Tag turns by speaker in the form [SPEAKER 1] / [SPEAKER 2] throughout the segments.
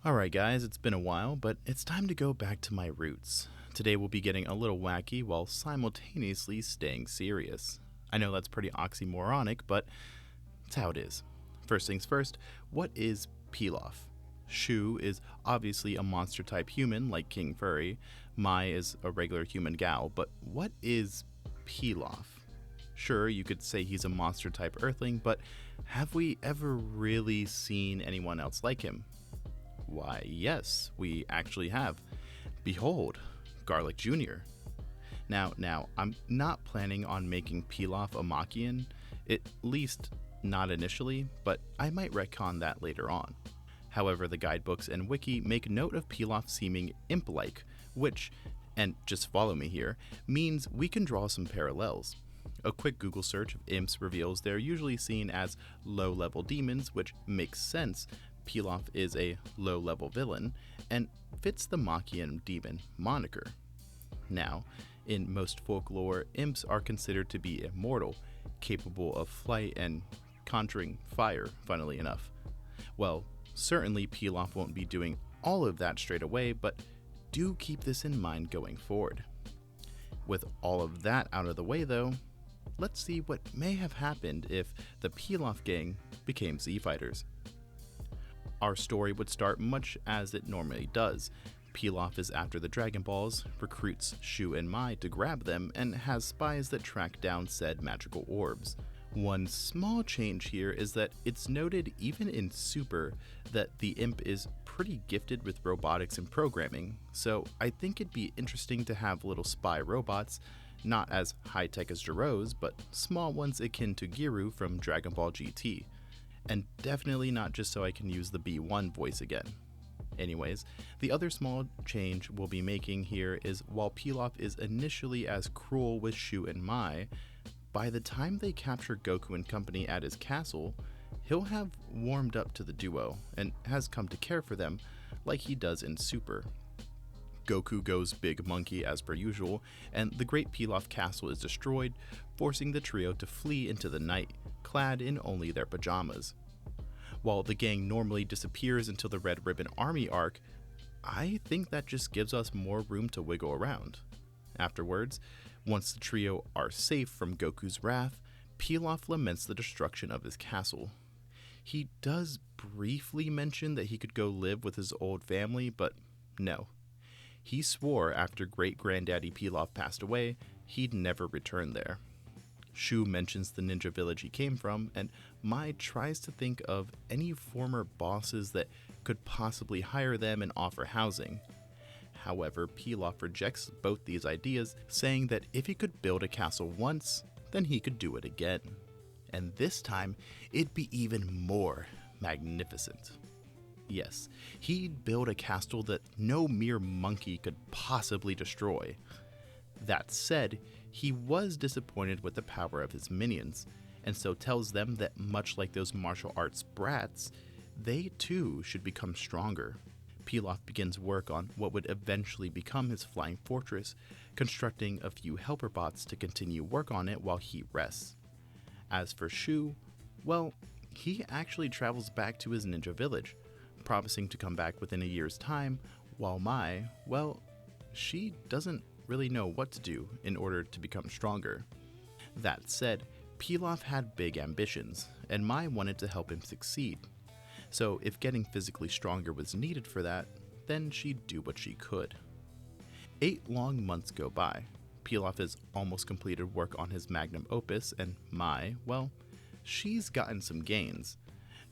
[SPEAKER 1] Alright guys, it's been a while, but it's time to go back to my roots. Today we'll be getting a little wacky while simultaneously staying serious. I know that's pretty oxymoronic, but it's how it is. First things first, what is Pilaf? Shu is obviously a monster type human like King Furry. Mai is a regular human gal, but what is Pilaf? Sure, you could say he's a monster type earthling, but have we ever really seen anyone else like him? Why, yes, we actually have. Behold, Garlic Jr. Now, I'm not planning on making Pilaf a Machian, at least not initially, but I might retcon that later on. However, the guidebooks and wiki make note of Pilaf seeming imp-like, which, and just follow me here, means we can draw some parallels. A quick Google search of imps reveals they're usually seen as low-level demons, which makes sense. Pilaf is a low-level villain and fits the Machian demon moniker. Now, in most folklore, imps are considered to be immortal, capable of flight and conjuring fire, funnily enough. Well, certainly Pilaf won't be doing all of that straight away, but do keep this in mind going forward. With all of that out of the way though, let's see what may have happened if the Pilaf gang became Zfighters. Our story would start much as it normally does. Pilaf is after the Dragon Balls, recruits Shu and Mai to grab them, and has spies that track down said magical orbs. One small change here is that it's noted even in Super that the imp is pretty gifted with robotics and programming, so I think it'd be interesting to have little spy robots, not as high-tech as Jiro's, but small ones akin to Giru from Dragon Ball GT. And definitely not just so I can use the Pt1 voice again. Anyways, the other small change we'll be making here is while Pilaf is initially as cruel with Shu and Mai, by the time they capture Goku and company at his castle, he'll have warmed up to the duo and has come to care for them like he does in Super. Goku goes big monkey as per usual, and the Great Pilaf Castle is destroyed, forcing the trio to flee into the night, clad in only their pajamas. While the gang normally disappears until the Red Ribbon Army arc, I think that just gives us more room to wiggle around. Afterwards, once the trio are safe from Goku's wrath, Pilaf laments the destruction of his castle. He does briefly mention that he could go live with his old family, but no. He swore after great-granddaddy Pilaf passed away, he'd never return there. Shu mentions the ninja village he came from, and Mai tries to think of any former bosses that could possibly hire them and offer housing. However, Pilaf rejects both these ideas, saying that if he could build a castle once, then he could do it again. And this time, it'd be even more magnificent. Yes, he'd build a castle that no mere monkey could possibly destroy. That said, he was disappointed with the power of his minions, and so tells them that much like those martial arts brats, they too should become stronger. Pilaf begins work on what would eventually become his flying fortress, constructing a few helper bots to continue work on it while he rests. As for Shu, well, he actually travels back to his ninja village, promising to come back within a year's time, while Mai, well, she doesn't really know what to do in order to become stronger. That said, Pilaf had big ambitions, and Mai wanted to help him succeed. So if getting physically stronger was needed for that, then she'd do what she could. 8 long months go by. Pilaf has almost completed work on his magnum opus, and Mai, well, she's gotten some gains.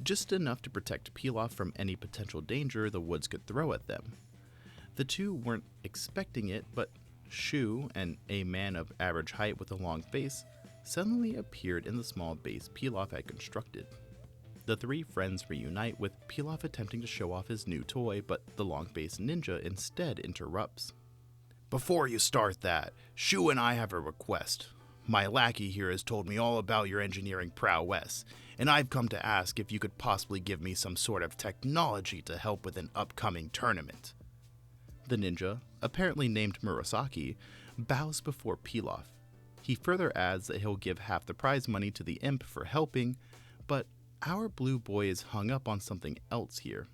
[SPEAKER 1] Just enough to protect Pilaf from any potential danger the woods could throw at them. The two weren't expecting it, but Shu, and a man of average height with a long face, suddenly appeared in the small base Pilaf had constructed. The three friends reunite with Pilaf attempting to show off his new toy, but the long-faced ninja instead interrupts. "Before you start that, Shu and I have a request. My lackey here has told me all about your engineering prowess, and I've come to ask if you could possibly give me some sort of technology to help with an upcoming tournament." The ninja, apparently named Murasaki, bows before Pilaf. He further adds that he'll give half the prize money to the imp for helping, but our blue boy is hung up on something else here.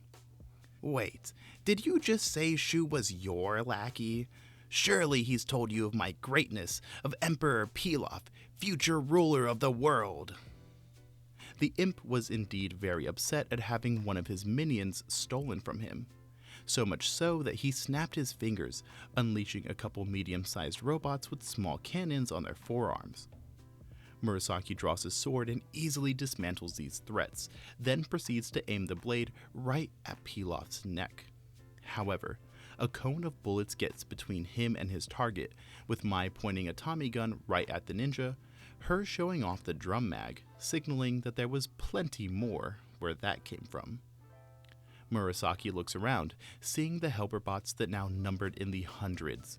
[SPEAKER 1] Wait, did you just say Shu was your lackey? Surely he's told you of my greatness, of Emperor Pilaf, future ruler of the world. The imp was indeed very upset at having one of his minions stolen from him. So much so that he snapped his fingers, unleashing a couple medium-sized robots with small cannons on their forearms. Murasaki draws his sword and easily dismantles these threats, then proceeds to aim the blade right at Pilaf's neck. However, a cone of bullets gets between him and his target, with Mai pointing a Tommy gun right at the ninja, her showing off the drum mag, signaling that there was plenty more where that came from. Murasaki looks around, seeing the helper bots that now numbered in the hundreds.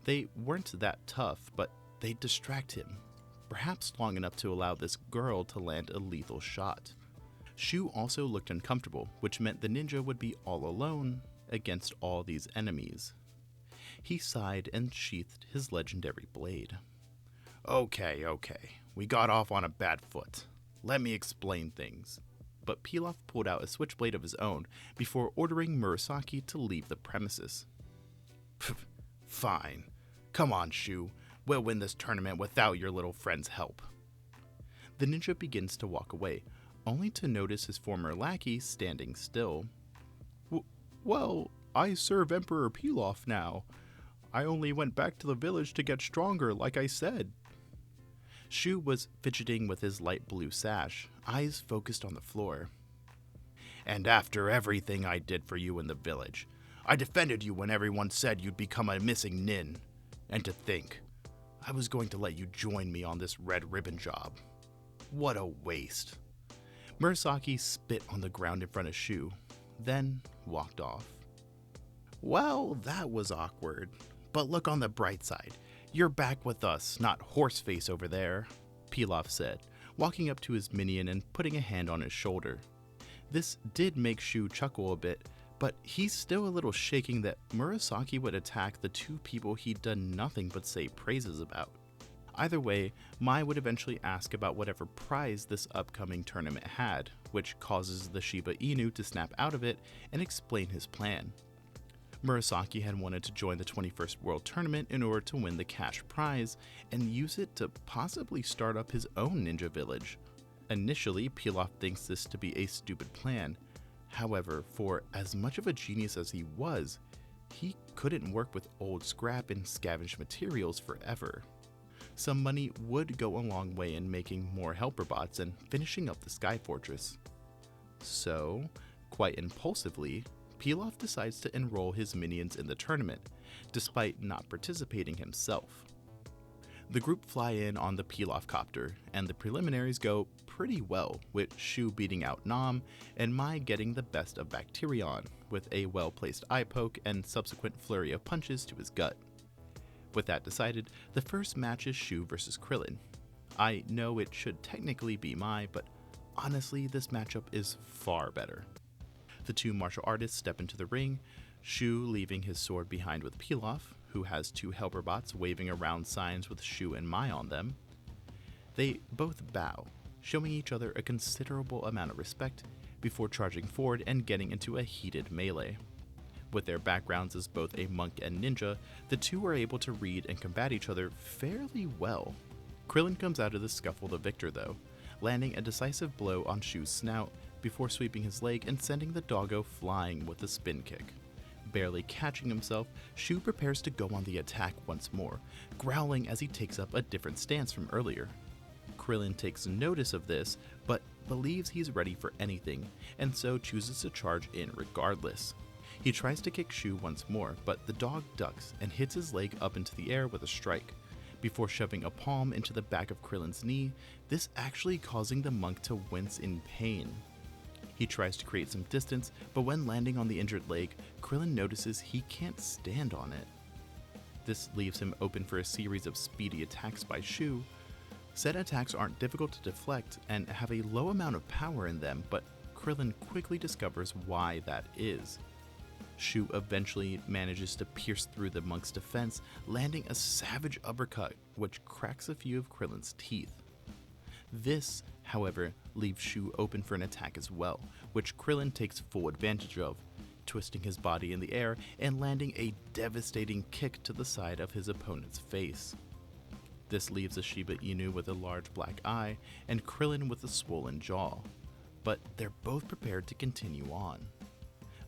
[SPEAKER 1] They weren't that tough, but they'd distract him, perhaps long enough to allow this girl to land a lethal shot. Shu also looked uncomfortable, which meant the ninja would be all alone against all these enemies. He sighed and sheathed his legendary blade. Okay, we got off on a bad foot. Let me explain things. But Pilaf pulled out a switchblade of his own before ordering Murasaki to leave the premises. Fine. Come on, Shu. We'll win this tournament without your little friend's help. The ninja begins to walk away, only to notice his former lackey standing still. Well, I serve Emperor Pilaf now. I only went back to the village to get stronger, like I said. Shu was fidgeting with his light blue sash, eyes focused on the floor. And after everything I did for you in the village, I defended you when everyone said you'd become a missing nin. And to think, I was going to let you join me on this red ribbon job. What a waste. Murasaki spit on the ground in front of Shu, then walked off. Well, that was awkward. But look on the bright side. You're back with us, not Horseface over there, Pilaf said, walking up to his minion and putting a hand on his shoulder. This did make Shu chuckle a bit, but he's still a little shaking that Murasaki would attack the two people he'd done nothing but say praises about. Either way, Mai would eventually ask about whatever prize this upcoming tournament had, which causes the Shiba Inu to snap out of it and explain his plan. Murasaki had wanted to join the 21st World Tournament in order to win the cash prize and use it to possibly start up his own ninja village. Initially, Pilaf thinks this to be a stupid plan. However, for as much of a genius as he was, he couldn't work with old scrap and scavenged materials forever. Some money would go a long way in making more helper bots and finishing up the Sky Fortress. So, quite impulsively, Pilaf decides to enroll his minions in the tournament, despite not participating himself. The group fly in on the Pilaf copter, and the preliminaries go pretty well, with Shu beating out Nam and Mai getting the best of Bacterion, with a well-placed eye poke and subsequent flurry of punches to his gut. With that decided, the first match is Shu versus Krillin. I know it should technically be Mai, but honestly, this matchup is far better. The two martial artists step into the ring, Shu leaving his sword behind with Pilaf, who has two helper bots waving around signs with Shu and Mai on them. They both bow, showing each other a considerable amount of respect before charging forward and getting into a heated melee. With their backgrounds as both a monk and ninja, the two are able to read and combat each other fairly well. Krillin comes out of the scuffle the victor though, landing a decisive blow on Shu's snout before sweeping his leg and sending the doggo flying with a spin kick. Barely catching himself, Shu prepares to go on the attack once more, growling as he takes up a different stance from earlier. Krillin takes notice of this, but believes he's ready for anything, and so chooses to charge in regardless. He tries to kick Shu once more, but the dog ducks and hits his leg up into the air with a strike, before shoving a palm into the back of Krillin's knee, this actually causing the monk to wince in pain. He tries to create some distance, but when landing on the injured leg, Krillin notices he can't stand on it. This leaves him open for a series of speedy attacks by Shu. Said attacks aren't difficult to deflect and have a low amount of power in them, but Krillin quickly discovers why that is. Shu eventually manages to pierce through the monk's defense, landing a savage uppercut which cracks a few of Krillin's teeth. This, however, leaves Shu open for an attack as well, which Krillin takes full advantage of, twisting his body in the air and landing a devastating kick to the side of his opponent's face. This leaves a Shiba Inu with a large black eye and Krillin with a swollen jaw, but they're both prepared to continue on.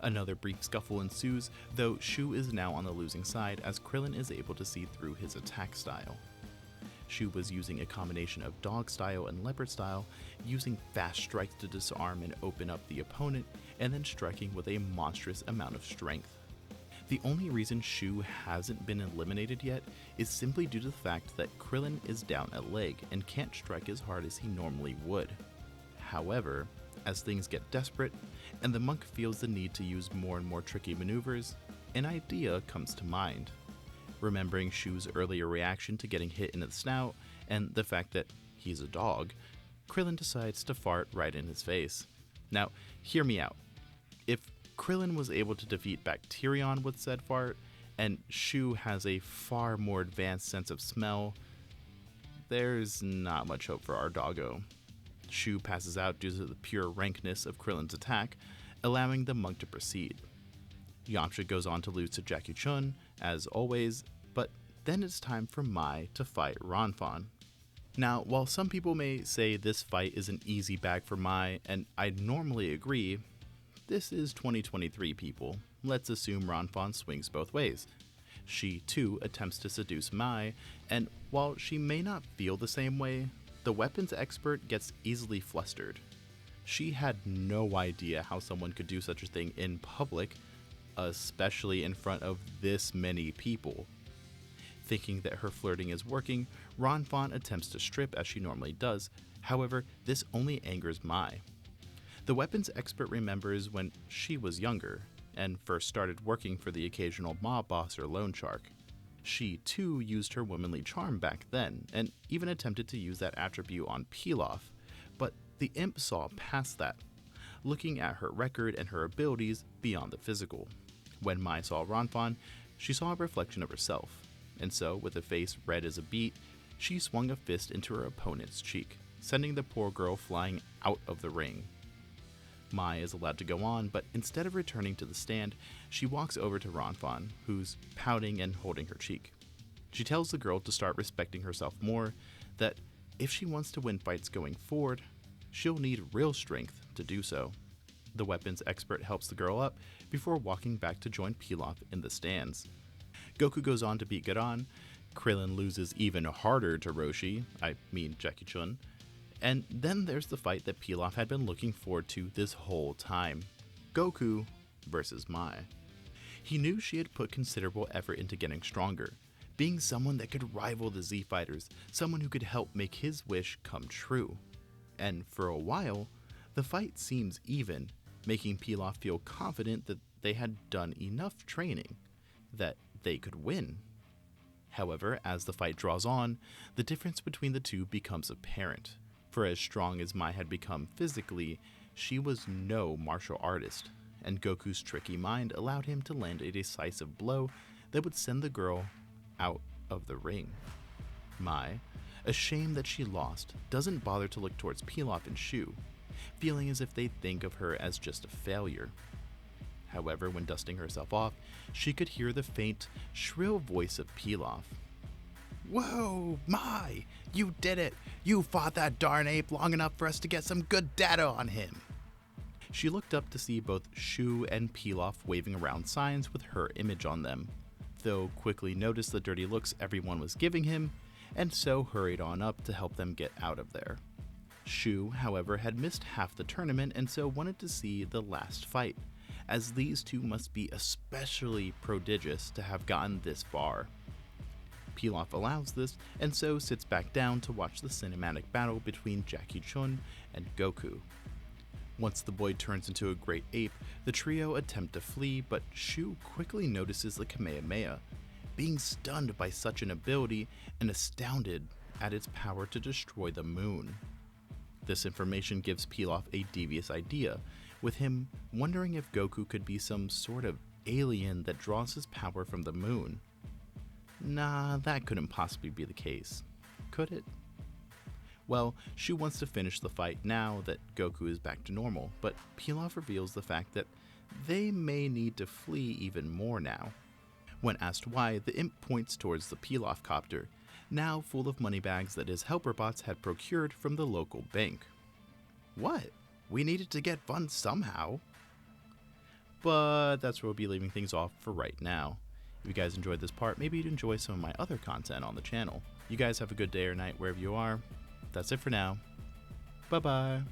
[SPEAKER 1] Another brief scuffle ensues, though Shu is now on the losing side as Krillin is able to see through his attack style. Shu was using a combination of dog style and leopard style, using fast strikes to disarm and open up the opponent, and then striking with a monstrous amount of strength. The only reason Shu hasn't been eliminated yet is simply due to the fact that Krillin is down a leg and can't strike as hard as he normally would. However, as things get desperate, and the monk feels the need to use more and more tricky maneuvers, an idea comes to mind. Remembering Shu's earlier reaction to getting hit in the snout, and the fact that he's a dog, Krillin decides to fart right in his face. Now, hear me out. If Krillin was able to defeat Bacterion with said fart, and Shu has a far more advanced sense of smell, there's not much hope for our doggo. Shu passes out due to the pure rankness of Krillin's attack, allowing the monk to proceed. Yamcha goes on to lose to Jackie Chun, as always, but then it's time for Mai to fight Ranfan. Now, while some people may say this fight is an easy bag for Mai, and I'd normally agree, this is 2023 people. Let's assume Ranfan swings both ways. She too attempts to seduce Mai, and while she may not feel the same way, the weapons expert gets easily flustered. She had no idea how someone could do such a thing in public, especially in front of this many people. Thinking that her flirting is working, Ranfan attempts to strip as she normally does, however, this only angers Mai. The weapons expert remembers when she was younger, and first started working for the occasional mob boss or loan shark. She too used her womanly charm back then, and even attempted to use that attribute on Pilaf, but the imp saw past that, looking at her record and her abilities beyond the physical. When Mai saw Ranfan, she saw a reflection of herself, and so, with a face red as a beet, she swung a fist into her opponent's cheek, sending the poor girl flying out of the ring. Mai is allowed to go on, but instead of returning to the stand, she walks over to Ranfan, who's pouting and holding her cheek. She tells the girl to start respecting herself more, that if she wants to win fights going forward, she'll need real strength to do so. The weapons expert helps the girl up before walking back to join Pilaf in the stands. Goku goes on to beat Garan, Krillin loses even harder to Roshi, Jackie Chun, and then there's the fight that Pilaf had been looking forward to this whole time, Goku versus Mai. He knew she had put considerable effort into getting stronger, being someone that could rival the Zfighters, someone who could help make his wish come true. And for a while, the fight seems even, making Pilaf feel confident that they had done enough training, that they could win. However, as the fight draws on, the difference between the two becomes apparent. For as strong as Mai had become physically, she was no martial artist, and Goku's tricky mind allowed him to land a decisive blow that would send the girl out of the ring. Mai, ashamed that she lost, doesn't bother to look towards Pilaf and Shu, feeling as if they think of her as just a failure. However, when dusting herself off, she could hear the faint, shrill voice of Pilaf. "Whoa, Mai! You did it! You fought that darn ape long enough for us to get some good data on him!" She looked up to see both Shu and Pilaf waving around signs with her image on them, though quickly noticed the dirty looks everyone was giving him, and so hurried on up to help them get out of there. Shu, however, had missed half the tournament and so wanted to see the last fight, as these two must be especially prodigious to have gotten this far. Pilaf allows this, and so sits back down to watch the cinematic battle between Jackie Chun and Goku. Once the boy turns into a great ape, the trio attempt to flee, but Shu quickly notices the Kamehameha, being stunned by such an ability and astounded at its power to destroy the moon. This information gives Pilaf a devious idea, with him wondering if Goku could be some sort of alien that draws his power from the moon. Nah, that couldn't possibly be the case. Could it? Well, Shu wants to finish the fight now that Goku is back to normal, but Pilaf reveals the fact that they may need to flee even more now. When asked why, the imp points towards the Pilaf copter, now full of money bags that his helper bots had procured from the local bank. What? We needed to get funds somehow. But that's where we'll be leaving things off for right now. If you guys enjoyed this part, maybe you'd enjoy some of my other content on the channel. You guys have a good day or night wherever you are. That's it for now. Bye-bye.